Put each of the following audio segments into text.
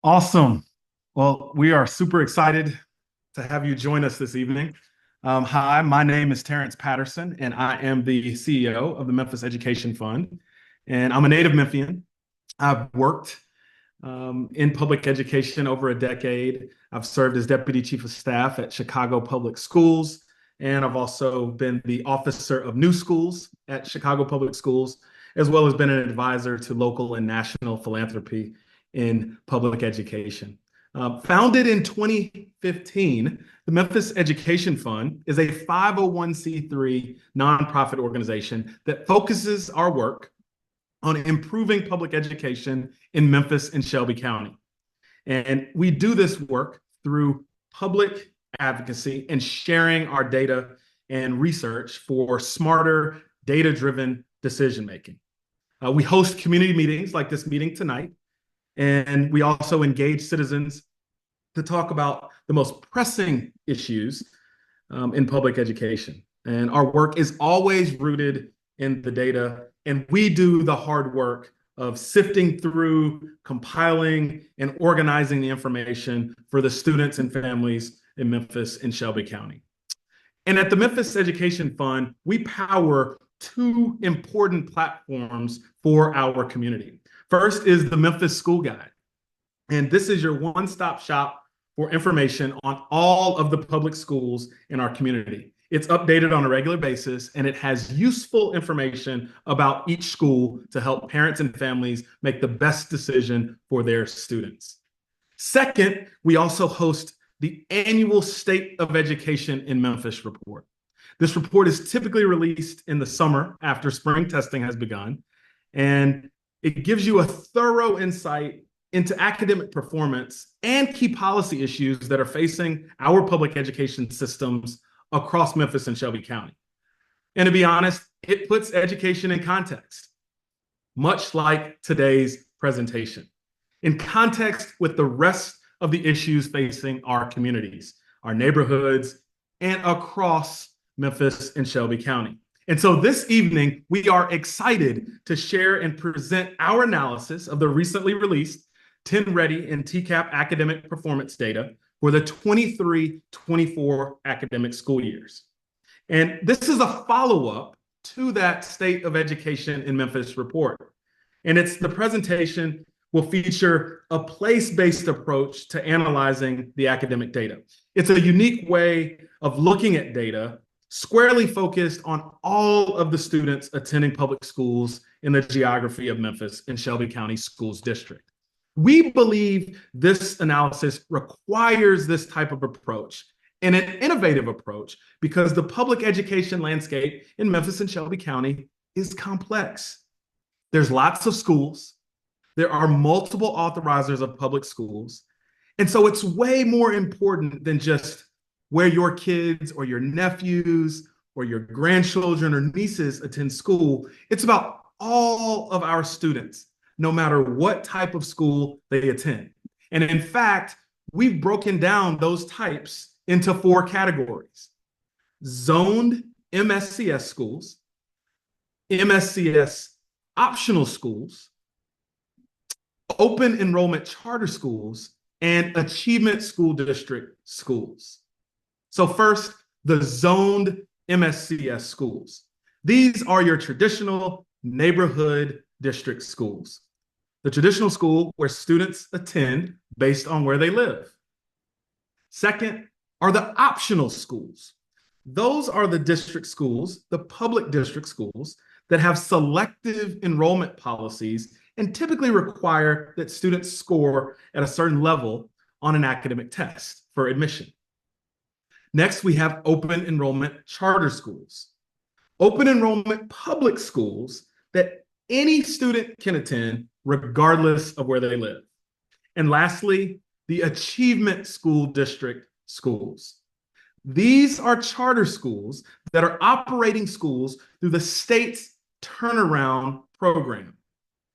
Awesome. Well, we are super excited to have you join us this evening. Hi, my name is Terrence Patterson, and I am the CEO of the Memphis Education Fund. And I'm a native Memphian. I've worked in public education over a decade. I've served as Deputy Chief of Staff at Chicago Public Schools, and I've also been the Officer of New Schools at Chicago Public Schools, as well as been an advisor to local and national philanthropy in public education. Founded in 2015, the Memphis Education Fund is a 501c3 nonprofit organization that focuses our work on improving public education in Memphis and Shelby County. And we do this work through public advocacy and sharing our data and research for smarter, data-driven decision making. We host community meetings like this meeting tonight, and we also engage citizens to talk about the most pressing issues in public education. And our work is always rooted in the data, and we do the hard work of sifting through, compiling, and organizing the information for the students and families in Memphis and Shelby County. And at the Memphis Education Fund, we power two important platforms for our community. First is the Memphis School Guide. And this is your one-stop shop for information on all of the public schools in our community. It's updated on a regular basis, and it has useful information about each school to help parents and families make the best decision for their students. Second, we also host the annual State of Education in Memphis report. This report is typically released in the summer after spring testing has begun, and it gives you a thorough insight into academic performance and key policy issues that are facing our public education systems across Memphis and Shelby County. And to be honest, it puts education in context, much like today's presentation, in context with the rest of the issues facing our communities, our neighborhoods, and across Memphis and Shelby County. And so this evening, we are excited to share and present our analysis of the recently released TN Ready and TCAP academic performance data for the 23-24 academic school years. And this is a follow-up to that State of Education in Memphis report. And the presentation will feature a place-based approach to analyzing the academic data. It's a unique way of looking at data squarely focused on all of the students attending public schools in the geography of Memphis and Shelby County Schools District. We believe this analysis requires this type of approach and an innovative approach because the public education landscape in Memphis and Shelby County is complex. There's lots of schools. There are multiple authorizers of public schools. And so it's way more important than just where your kids or your nephews or your grandchildren or nieces attend school. It's about all of our students, no matter what type of school they attend. And in fact, we've broken down those types into 4 categories: zoned MSCS schools, MSCS optional schools, open enrollment charter schools, and achievement school district schools. So first, the zoned MSCS schools. These are your traditional neighborhood district schools, the traditional school where students attend based on where they live. Second are the optional schools. Those are the district schools, the public district schools, that have selective enrollment policies and typically require that students score at a certain level on an academic test for admission. Next, we have open enrollment charter schools. Open enrollment public schools that any student can attend regardless of where they live. And lastly, the achievement school district schools. These are charter schools that are operating schools through the state's turnaround program.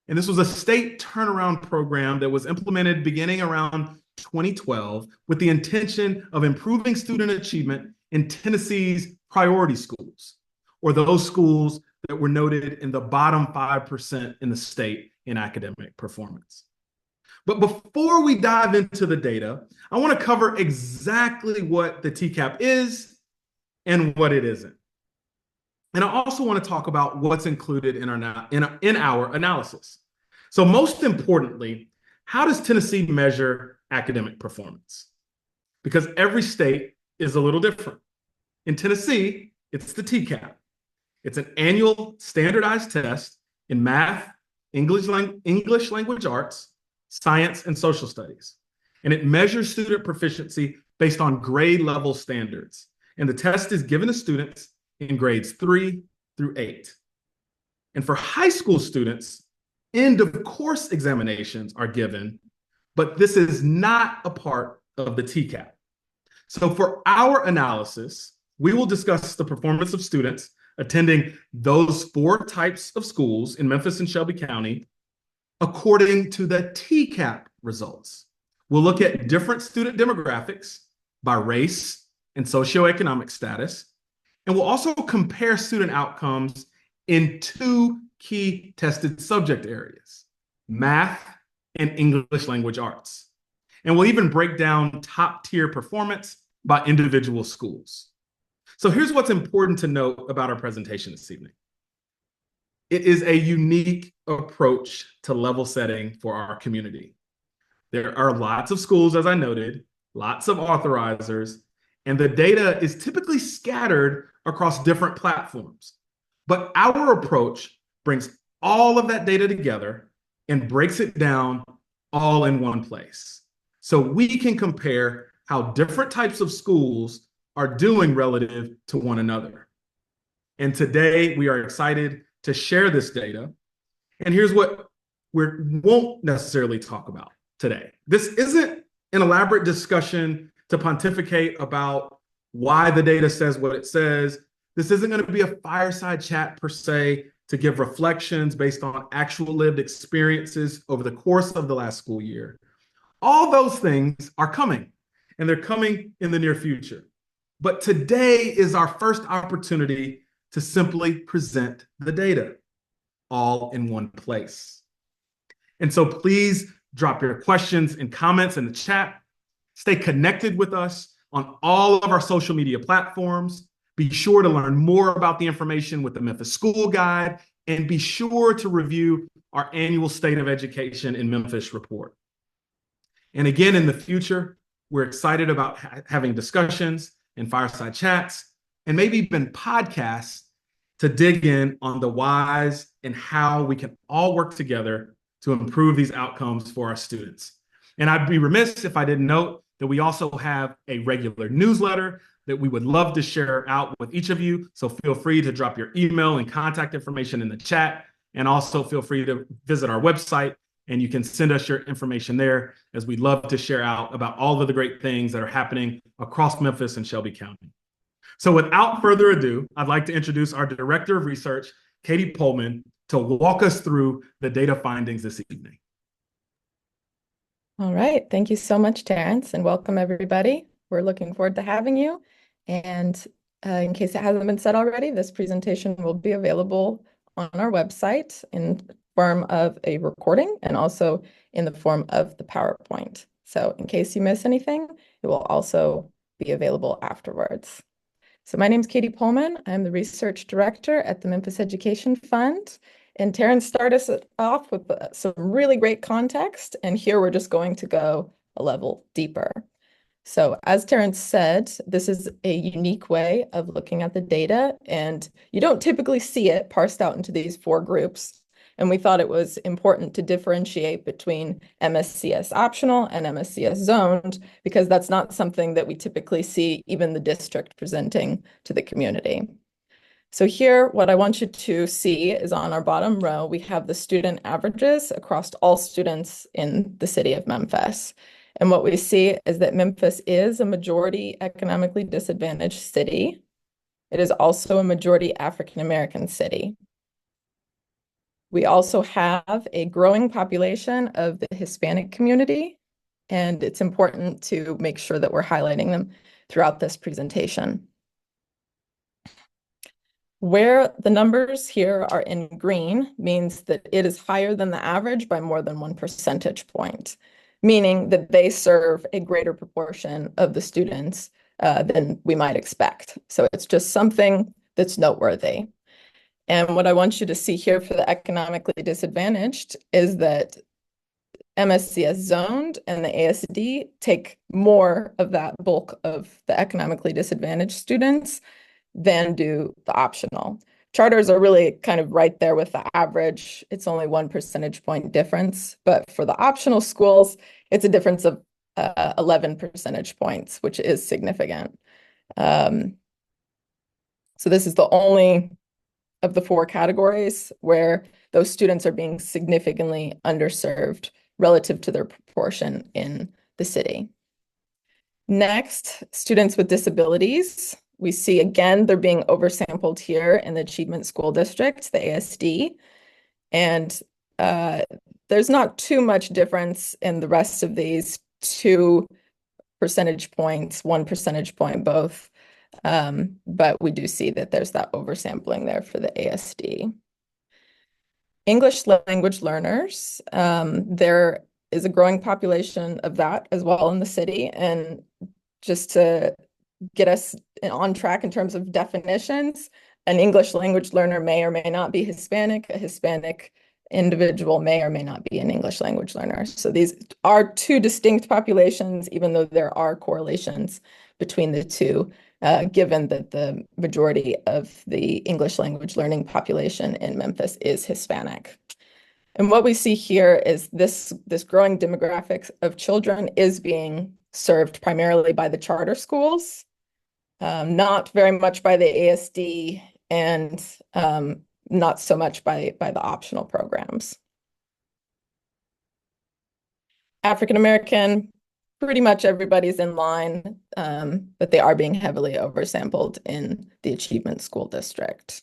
And this was a state turnaround program that was implemented beginning around 2012 with the intention of improving student achievement in Tennessee's priority schools, or those schools that were noted in the bottom 5% in the state in academic performance. But before we dive into the data, I want to cover exactly what the TCAP is and what it isn't. And I also want to talk about what's included in our analysis. So most importantly, how does Tennessee measure academic performance? Because every state is a little different. In Tennessee, it's the TCAP. It's an annual standardized test in math, English language arts, science, and social studies. And it measures student proficiency based on grade level standards. And the test is given to students in grades 3 through 8. And for high school students, end of course examinations are given, but this is not a part of the TCAP. So for our analysis, we will discuss the performance of students attending those 4 types of schools in Memphis and Shelby County according to the TCAP results. We'll look at different student demographics by race and socioeconomic status, and we'll also compare student outcomes in 2 key tested subject areas, math and English language arts. And we'll even break down top tier performance by individual schools. So here's what's important to note about our presentation this evening. It is a unique approach to level setting for our community. There are lots of schools, as I noted, lots of authorizers, and the data is typically scattered across different platforms. But our approach brings all of that data together and breaks it down all in one place. So we can compare how different types of schools are doing relative to one another. And today we are excited to share this data. And here's what we won't necessarily talk about today. This isn't an elaborate discussion to pontificate about why the data says what it says. This isn't going to be a fireside chat per se to give reflections based on actual lived experiences over the course of the last school year. All those things are coming, and they're coming in the near future. But today is our first opportunity to simply present the data all in one place. And so please drop your questions and comments in the chat. Stay connected with us on all of our social media platforms. Be sure to learn more about the information with the Memphis School Guide, and be sure to review our annual State of Education in Memphis report. And again, in the future, we're excited about having discussions and fireside chats, and maybe even podcasts to dig in on the whys and how we can all work together to improve these outcomes for our students. And I'd be remiss if I didn't note that we also have a regular newsletter that we would love to share out with each of you. So feel free to drop your email and contact information in the chat. And also feel free to visit our website, and you can send us your information there, as we'd love to share out about all of the great things that are happening across Memphis and Shelby County. So without further ado, I'd like to introduce our Director of Research, Katie Pullman, to walk us through the data findings this evening. All right. Thank you so much, Terrence, and welcome everybody. We're looking forward to having you. And in case it hasn't been said already, this presentation will be available on our website in form of a recording and also in the form of the PowerPoint. So in case you miss anything, it will also be available afterwards. So my name is Katie Pullman. I'm the Research Director at the Memphis Education Fund. And Terrence started us off with some really great context. And here we're just going to go a level deeper. So as Terrence said, this is a unique way of looking at the data, and you don't typically see it parsed out into these 4 groups. And we thought it was important to differentiate between MSCS optional and MSCS zoned, because that's not something that we typically see even the district presenting to the community. So here, what I want you to see is on our bottom row, we have the student averages across all students in the city of Memphis. And what we see is that Memphis is a majority economically disadvantaged city. It is also a majority African-American city. We also have a growing population of the Hispanic community, and it's important to make sure that we're highlighting them throughout this presentation. Where the numbers here are in green means that it is higher than the average by more than 1 percentage point. meaning that they serve a greater proportion of the students than we might expect. So it's just something that's noteworthy. And what I want you to see here for the economically disadvantaged is that MSCS zoned and the ASD take more of that bulk of the economically disadvantaged students than do the optional. Charters are really kind of right there with the average. It's only 1 percentage point difference, but for the optional schools, it's a difference of 11 percentage points, which is significant. So this is the only of the 4 categories where those students are being significantly underserved relative to their proportion in the city. Next, students with disabilities. We see again, they're being oversampled here in the Achievement School District, the ASD. And there's not too much difference in the rest of these 2 percentage points, 1 percentage point both. But we do see that there's that oversampling there for the ASD. English language learners, there is a growing population of that as well in the city. And just to get us on track in terms of definitions, an English language learner may or may not be Hispanic. A Hispanic individual may or may not be an English language learner. So these are 2 distinct populations, even though there are correlations between the two, given that the majority of the English language learning population in Memphis is Hispanic. And what we see here is this growing demographics of children is being served primarily by the charter schools, not very much by the ASD, and not so much by the optional programs. African American, pretty much everybody's in line, but they are being heavily oversampled in the Achievement School District.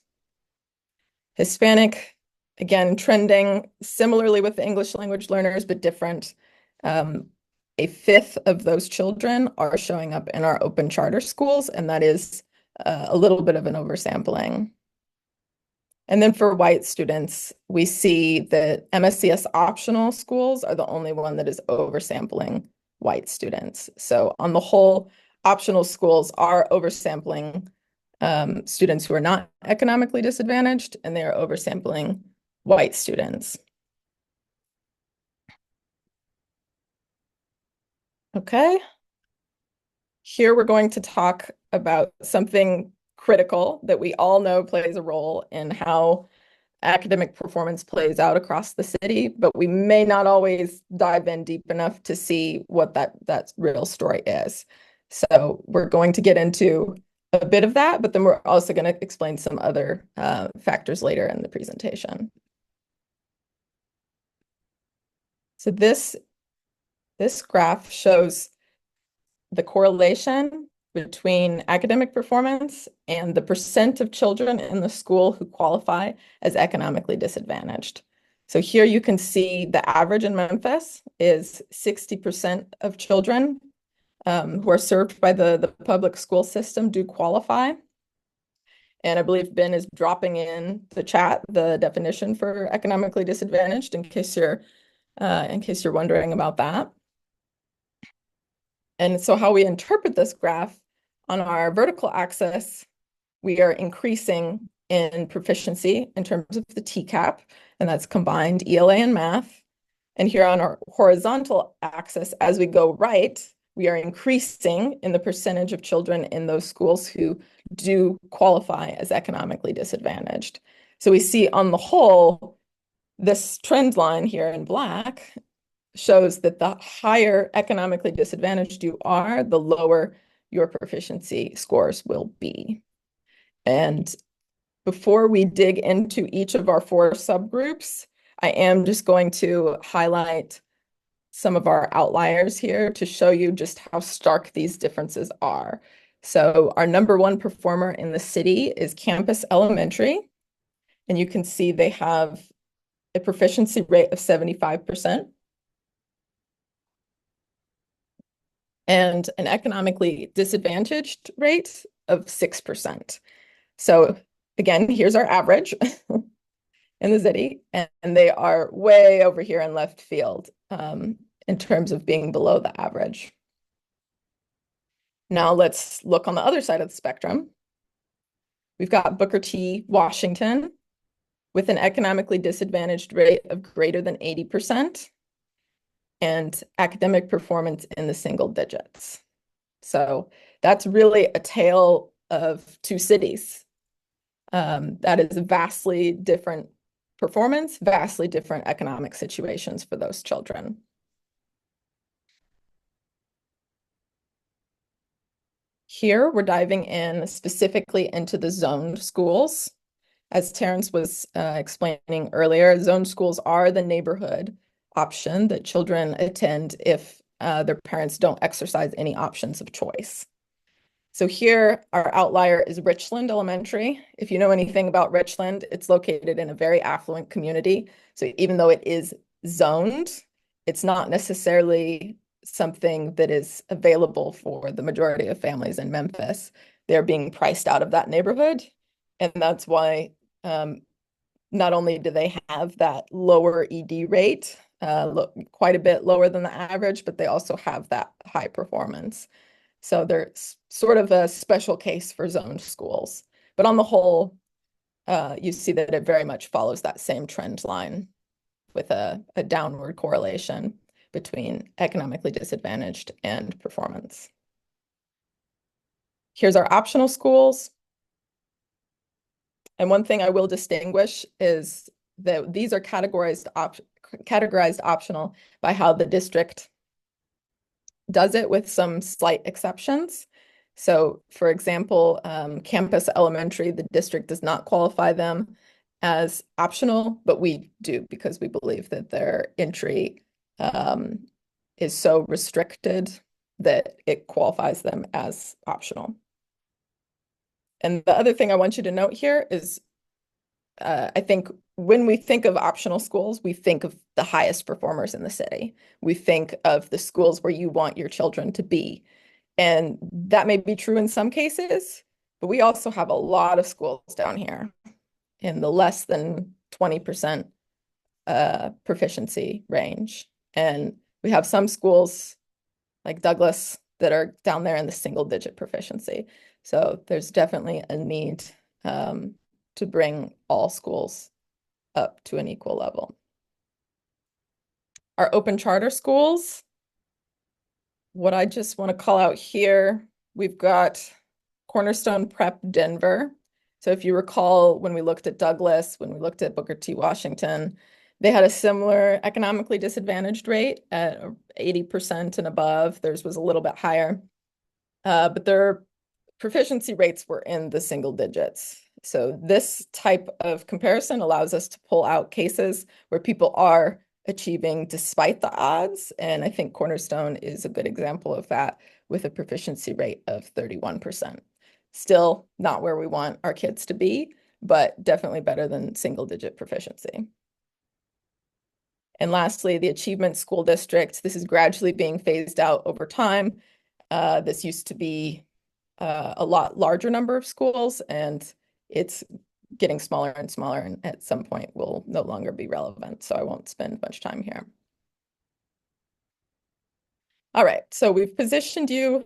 Hispanic, again, trending similarly with the English language learners, but different. A fifth of those children are showing up in our open charter schools, and that is a little bit of an oversampling. And then for white students, we see that MSCS optional schools are the only one that is oversampling white students. So on the whole, optional schools are oversampling students who are not economically disadvantaged, and they are oversampling white students. Okay. Here we're going to talk about something critical that we all know plays a role in how academic performance plays out across the city, but we may not always dive in deep enough to see what that real story is. So we're going to get into a bit of that, but then we're also going to explain some other factors later in the presentation. So this graph shows the correlation between academic performance and the percent of children in the school who qualify as economically disadvantaged. So here you can see the average in Memphis is 60% of children who are served by the public school system do qualify. And I believe Ben is dropping in the chat the definition for economically disadvantaged in case you're wondering about that. And so how we interpret this graph, on our vertical axis, we are increasing in proficiency in terms of the TCAP, and that's combined ELA and math. And here on our horizontal axis, as we go right, we are increasing in the percentage of children in those schools who do qualify as economically disadvantaged. So we see on the whole, this trend line here in black shows that the higher economically disadvantaged you are, the lower your proficiency scores will be. And before we dig into each of our 4 subgroups, I am just going to highlight some of our outliers here to show you just how stark these differences are. So our #1 performer in the city is Campus Elementary, and you can see they have a proficiency rate of 75%. And an economically disadvantaged rate of 6%. So again, here's our average in the city, and they are way over here in left field in terms of being below the average. Now let's look on the other side of the spectrum. We've got Booker T. Washington with an economically disadvantaged rate of greater than 80% and academic performance in the single digits. So that's really a tale of two cities. That is a vastly different performance, vastly different economic situations for those children. Here, we're diving in specifically into the zoned schools. As Terrence was explaining earlier, zoned schools are the neighborhood option that children attend if their parents don't exercise any options of choice. So here, our outlier is Richland Elementary. If you know anything about Richland, it's located in a very affluent community. So even though it is zoned, it's not necessarily something that is available for the majority of families in Memphis. They're being priced out of that neighborhood. And that's why not only do they have that lower ED rate, quite a bit lower than the average, but they also have that high performance. So they're sort of a special case for zoned schools. But on the whole, you see that it very much follows that same trend line with a downward correlation between economically disadvantaged and performance. Here's our optional schools. And one thing I will distinguish is that these are categorized optional by how the district does it, with some slight exceptions. So, for example, Campus Elementary, the district does not qualify them as optional, but we do because we believe that their entry is so restricted that it qualifies them as optional. And the other thing I want you to note here is I think when we think of optional schools, we think of the highest performers in the city. We think of the schools where you want your children to be. And that may be true in some cases, but we also have a lot of schools down here in the less than 20% proficiency range. And we have some schools like Douglas that are down there in the single digit proficiency. So there's definitely a need to bring all schools up to an equal level. Our open charter schools, what I just want to call out here, we've got Cornerstone Prep Denver. So if you recall, when we looked at Douglas, when we looked at Booker T. Washington, they had a similar economically disadvantaged rate at 80% and above. Theirs was a little bit higher, but their proficiency rates were in the single digits. So this type of comparison allows us to pull out cases where people are achieving despite the odds. And I think Cornerstone is a good example of that with a proficiency rate of 31%. Still not where we want our kids to be, but definitely better than single digit proficiency. And lastly, the Achievement School District. This is gradually being phased out over time. This used to be a lot larger number of schools, and it's getting smaller and smaller, and at some point will no longer be relevant. So I won't spend much time here. All right, so we've positioned you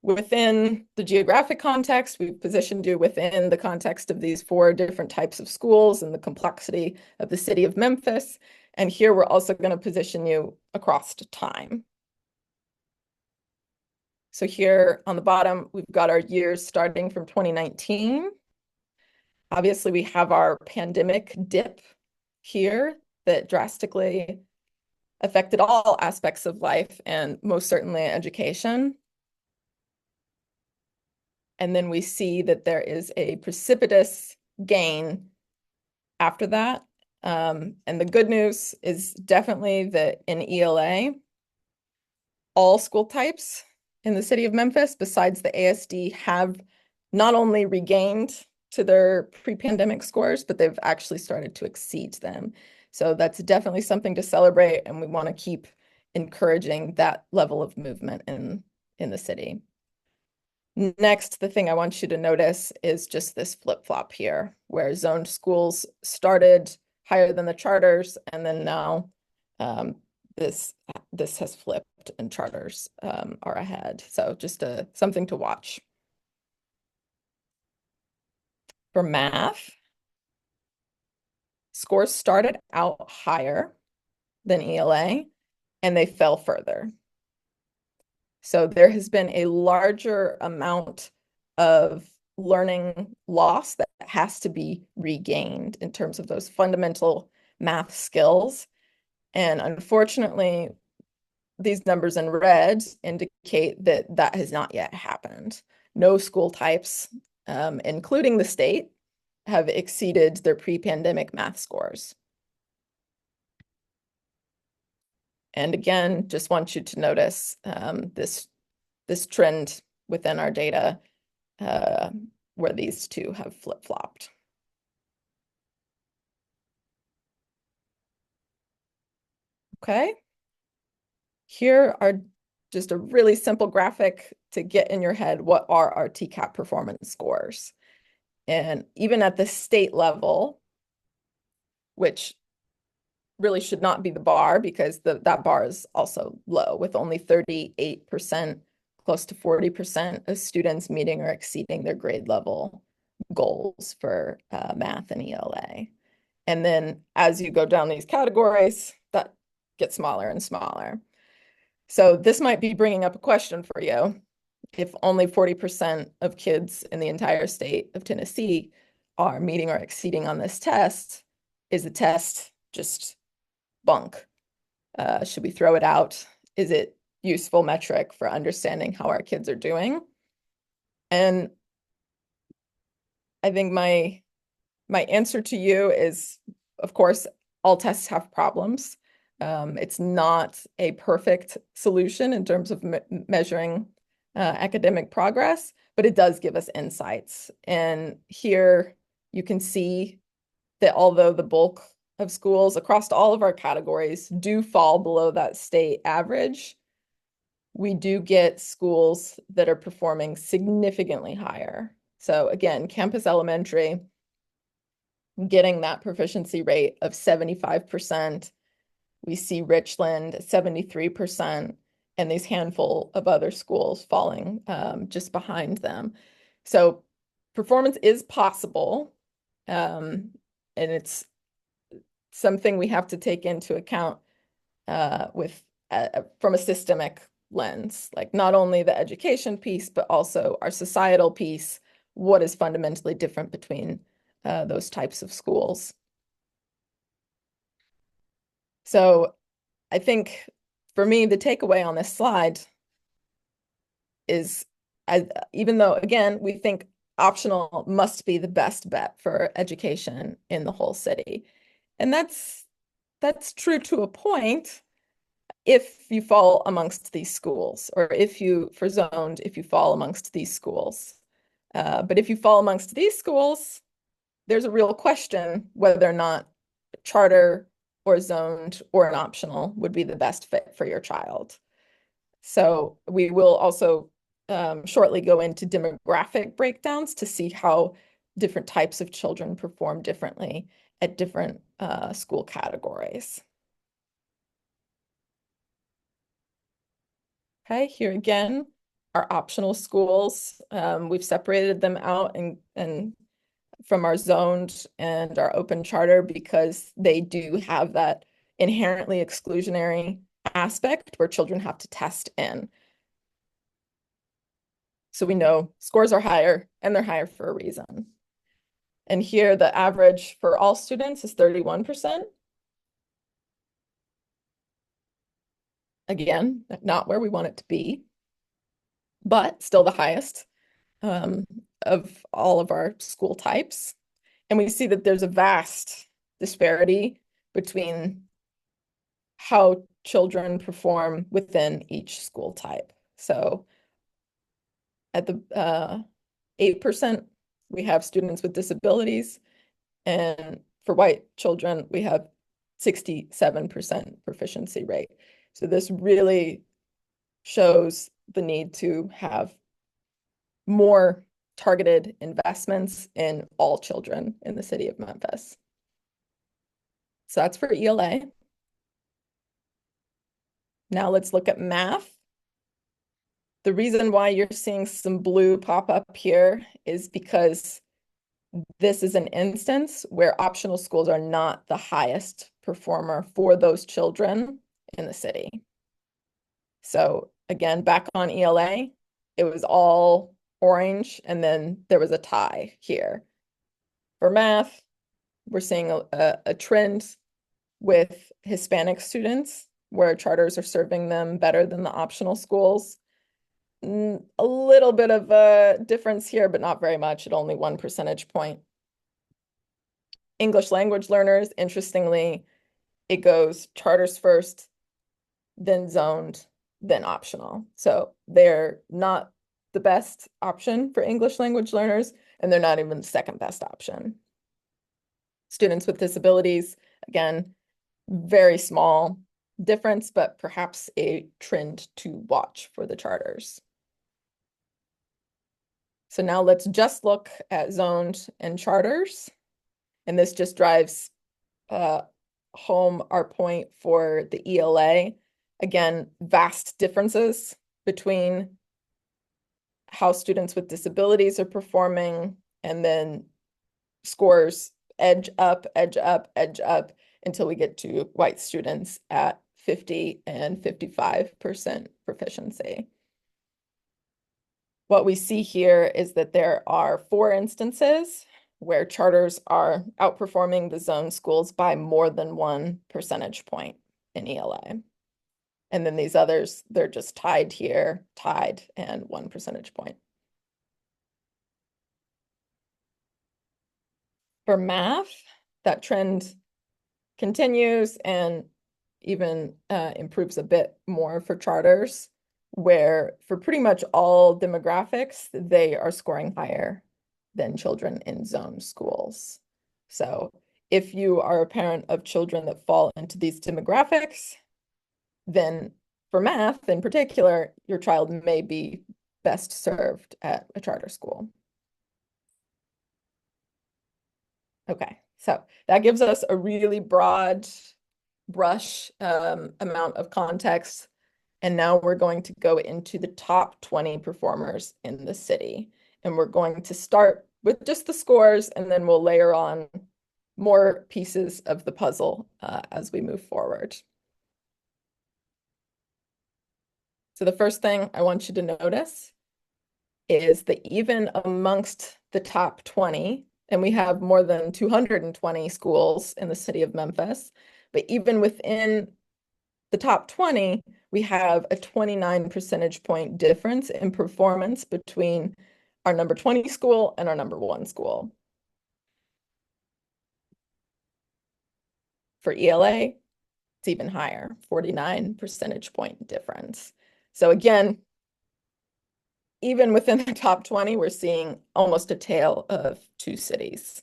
within the geographic context. We've positioned you within the context of these 4 different types of schools and the complexity of the city of Memphis. And here we're also going to position you across time. So here on the bottom, we've got our years starting from 2019. Obviously, we have our pandemic dip here that drastically affected all aspects of life and most certainly education. And then we see that there is a precipitous gain after that. And the good news is definitely that in ELA, all school types in the city of Memphis, besides the ASD, have not only regained to their pre-pandemic scores, but they've actually started to exceed them. So that's definitely something to celebrate, and we want to keep encouraging that level of movement in the city. Next, the thing I want you to notice is just this flip-flop here, where zoned schools started higher than the charters, and then now this has flipped and charters are ahead. So just something to watch. For math, scores started out higher than ELA and they fell further. So there has been a larger amount of learning loss that has to be regained in terms of those fundamental math skills. And unfortunately, these numbers in red indicate that that has not yet happened. No school types, including the state, have exceeded their pre-pandemic math scores. And again, just want you to notice this trend within our data where these two have flip-flopped. Okay. Here are just a really simple graphic to get in your head what are our TCAP performance scores. And even at the state level, which really should not be the bar because that bar is also low with only 38%, close to 40% of students meeting or exceeding their grade level goals for math and ELA. And then as you go down these categories, that gets smaller and smaller. So this might be bringing up a question for you. If only 40% of kids in the entire state of Tennessee are meeting or exceeding on this test, is the test just bunk? Should we throw it out? Is it useful metric for understanding how our kids are doing? And I think my answer to you is, of course, all tests have problems. It's not a perfect solution in terms of measuring academic progress, but it does give us insights. And here you can see that although the bulk of schools across all of our categories do fall below that state average, we do get schools that are performing significantly higher. So again, Campus Elementary getting that proficiency rate of 75%. We see Richland 73%, and these handful of other schools falling just behind them. So performance is possible, and it's something we have to take into account from a systemic lens, like not only the education piece, but also our societal piece. What is fundamentally different between those types of schools? So I think for me, the takeaway on this slide is, even though, again, we think optional must be the best bet for education in the whole city. And that's true to a point if you fall amongst these schools, or if you fall amongst these schools. But if you fall amongst these schools, there's a real question whether or not charter or zoned or an optional would be the best fit for your child. So we will also shortly go into demographic breakdowns to see how different types of children perform differently at different school categories. Okay, here again, our optional schools. We've separated them out and from our zoned and our open charter because they do have that inherently exclusionary aspect where children have to test in. So we know scores are higher and they're higher for a reason. And here the average for all students is 31%. Again, not where we want it to be, but still the highest of all of our school types. And we see that there's a vast disparity between how children perform within each school type. So at the 8%, we have students with disabilities. And for white children, we have 67% proficiency rate. So this really shows the need to have more targeted investments in all children in the city of Memphis. So that's for ELA. Now let's look at math. The reason why you're seeing some blue pop up here is because this is an instance where optional schools are not the highest performer for those children in the city. So again, back on ELA, it was all orange, and then there was a tie here. For math, we're seeing a trend with Hispanic students where charters are serving them better than the optional schools. A little bit of a difference here, but not very much, at only 1 percentage point. English language learners, interestingly, it goes charters first, then zoned, then optional. So they're not the best option for English language learners, and they're not even the second best option. Students with disabilities, again, very small difference, but perhaps a trend to watch for the charters. So now let's just look at zoned and charters. And this just drives home our point for the ELA. Again, vast differences between how students with disabilities are performing, and then scores edge up, edge up, edge up until we get to white students at 50 and 55% proficiency. What we see here is that there are 4 instances where charters are outperforming the zone schools by more than 1 percentage point in ELA. And then these others, they're just tied here, tied, and 1 percentage point. For math, that trend continues and even improves a bit more for charters, where for pretty much all demographics, they are scoring higher than children in zone schools. So if you are a parent of children that fall into these demographics, then for math in particular, your child may be best served at a charter school. Okay, so that gives us a really broad brush amount of context. And now we're going to go into the top 20 performers in the city. And we're going to start with just the scores, and then we'll layer on more pieces of the puzzle as we move forward. So the first thing I want you to notice is that even amongst the top 20, and we have more than 220 schools in the city of Memphis, but even within the top 20, we have a 29 percentage point difference in performance between our number 20 school and our number 1 school. For ELA, it's even higher, 49 percentage point difference. So again, even within the top 20, we're seeing almost a tale of 2 cities.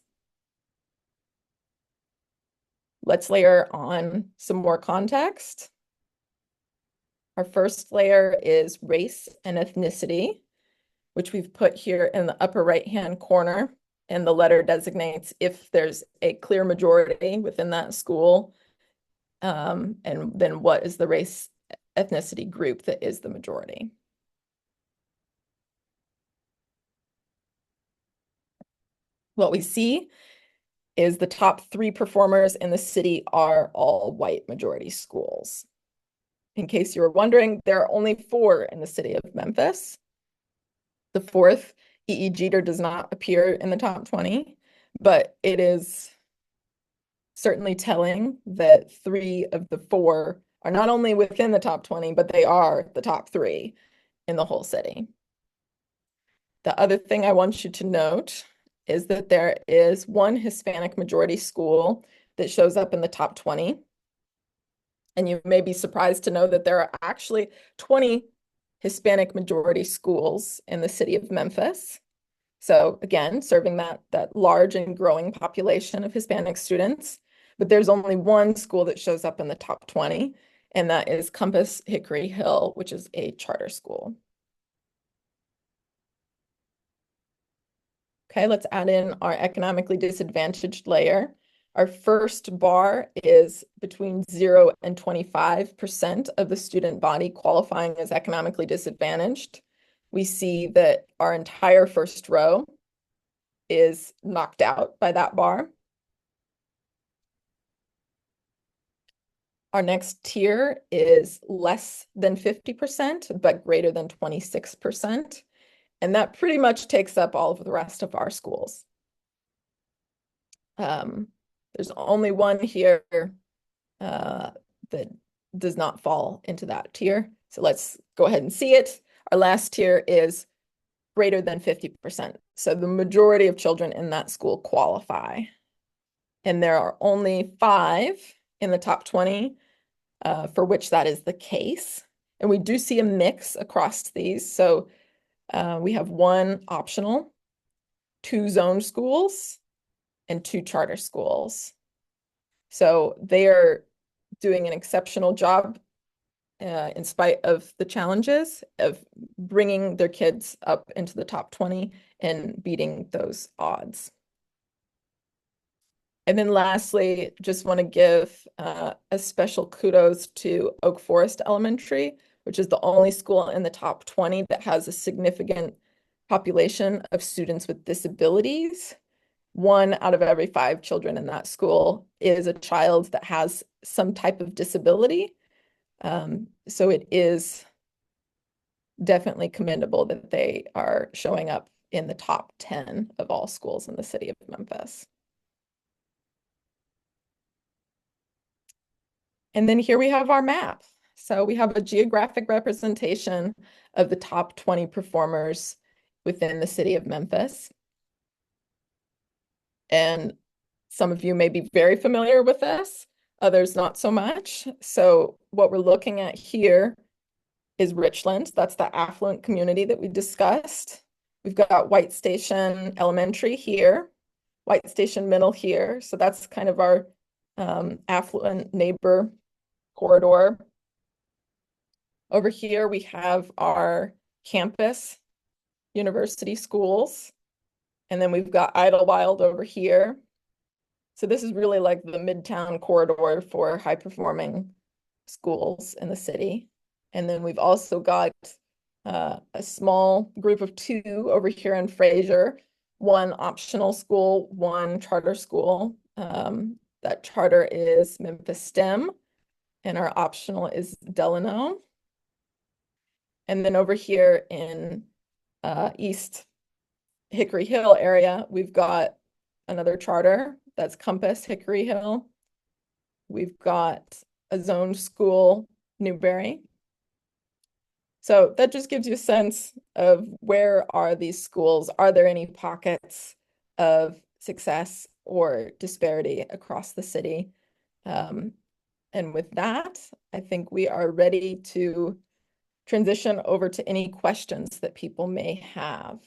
Let's layer on some more context. Our first layer is race and ethnicity, which we've put here in the upper right-hand corner. And the letter designates if there's a clear majority within that school, and then what is the race ethnicity group that is the majority. What we see is the top 3 performers in the city are all white majority schools. In case you were wondering, there are only 4 in the city of Memphis. The 4th, E.E. Jeter, does not appear in the top 20, but it is certainly telling that 3 of the 4 are not only within the top 20, but they are the top 3 in the whole city. The other thing I want you to note is that there is 1 Hispanic majority school that shows up in the top 20. And you may be surprised to know that there are actually 20 Hispanic majority schools in the city of Memphis. So again, serving that large and growing population of Hispanic students. But there's only 1 school that shows up in the top 20, and that is Compass Hickory Hill, which is a charter school. Okay, let's add in our economically disadvantaged layer. Our first bar is between 0 and 25% of the student body qualifying as economically disadvantaged. We see that our entire first row is knocked out by that bar. Our next tier is less than 50%, but greater than 26%. And that pretty much takes up all of the rest of our schools. There's only one here that does not fall into that tier. So let's go ahead and see it. Our last tier is greater than 50%. So the majority of children in that school qualify. And there are only 5 in the top 20 for which that is the case. And we do see a mix across these. So we have 1 optional, 2 zone schools, and 2 charter schools. So they are doing an exceptional job in spite of the challenges of bringing their kids up into the top 20 and beating those odds. And then lastly, just want to give a special kudos to Oak Forest Elementary, which is the only school in the top 20 that has a significant population of students with disabilities. 1 out of every 5 children in that school is a child that has some type of disability. So it is definitely commendable that they are showing up in the top 10 of all schools in the city of Memphis. And then here we have our map. So we have a geographic representation of the top 20 performers within the city of Memphis. And some of you may be very familiar with this, others not so much. So what we're looking at here is Richland. That's the affluent community that we discussed. We've got White Station Elementary here, White Station Middle here. So that's kind of our affluent neighbor corridor. Over here, we have our campus university schools. And then we've got Idlewild over here. So this is really like the Midtown corridor for high-performing schools in the city. And then we've also got a small group of 2 over here in Fraser, 1 optional school, 1 charter school. That charter is Memphis STEM, and our optional is Delano. And then over here in East Hickory Hill area, we've got another charter, that's Compass Hickory Hill. We've got a zone school, Newberry. So that just gives you a sense of where are these schools? Are there any pockets of success or disparity across the city? And with that, I think we are ready to transition over to any questions that people may have.